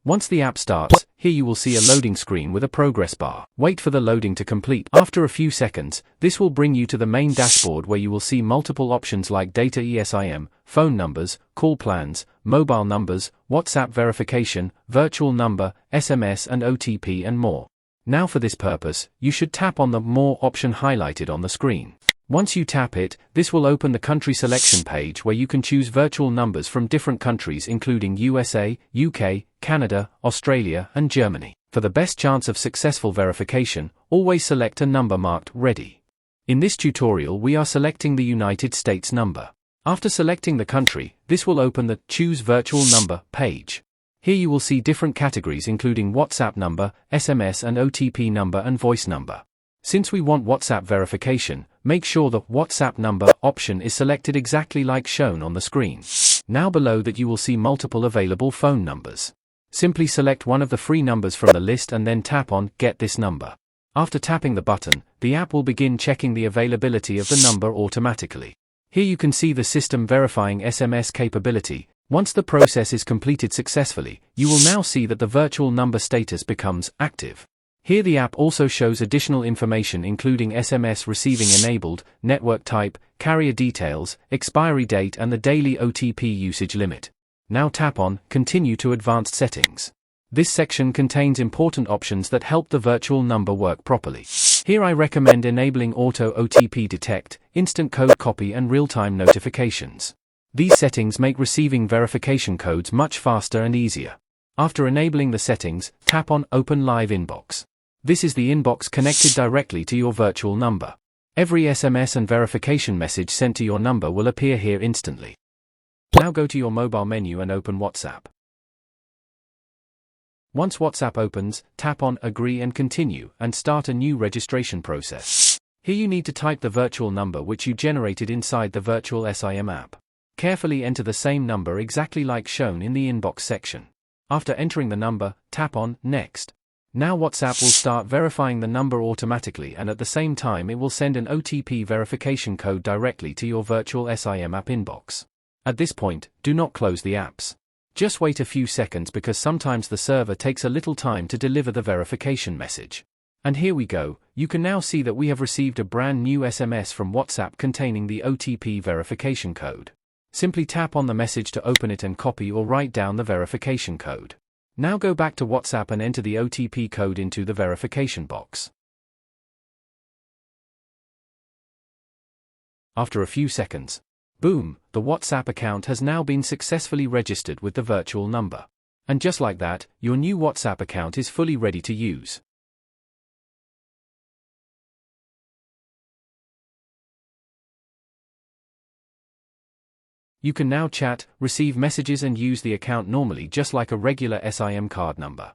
Once the app starts, here you will see a loading screen with a progress bar. Wait for the loading to complete. After a few seconds, this will bring you to the main dashboard where you will see multiple options like data eSIM, phone numbers, call plans, mobile numbers, WhatsApp verification, virtual number, SMS and OTP and more. Now for this purpose, you should tap on the More option highlighted on the screen. Once you tap it, this will open the country selection page where you can choose virtual numbers from different countries including USA, UK, Canada, Australia, and Germany. For the best chance of successful verification, always select a number marked Ready. In this tutorial we are selecting the United States number. After selecting the country, this will open the Choose Virtual Number page. Here you will see different categories including WhatsApp number, SMS and OTP number and voice number. Since we want WhatsApp verification, make sure the WhatsApp number option is selected exactly like shown on the screen. Now below that you will see multiple available phone numbers. Simply select one of the free numbers from the list and then tap on Get this number. After tapping the button, the app will begin checking the availability of the number automatically. Here you can see the system verifying SMS capability. Once the process is completed successfully, you will now see that the virtual number status becomes active. Here the app also shows additional information including SMS receiving enabled, network type, carrier details, expiry date and the daily OTP usage limit. Now tap on Continue to Advanced Settings. This section contains important options that help the virtual number work properly. Here I recommend enabling Auto OTP Detect, Instant Code Copy and Real-Time Notifications. These settings make receiving verification codes much faster and easier. After enabling the settings, tap on Open Live Inbox. This is the inbox connected directly to your virtual number. Every SMS and verification message sent to your number will appear here instantly. Now go to your mobile menu and open WhatsApp. Once WhatsApp opens, tap on Agree and Continue and start a new registration process. Here you need to type the virtual number which you generated inside the virtual SIM app. Carefully enter the same number exactly like shown in the inbox section. After entering the number, tap on Next. Now WhatsApp will start verifying the number automatically and at the same time it will send an OTP verification code directly to your virtual SIM app inbox. At this point, do not close the apps. Just wait a few seconds because sometimes the server takes a little time to deliver the verification message. And here we go, you can now see that we have received a brand new SMS from WhatsApp containing the OTP verification code. Simply tap on the message to open it and copy or write down the verification code. Now go back to WhatsApp and enter the OTP code into the verification box. After a few seconds, boom, the WhatsApp account has now been successfully registered with the virtual number. And just like that, your new WhatsApp account is fully ready to use. You can now chat, receive messages and use the account normally just like a regular SIM card number.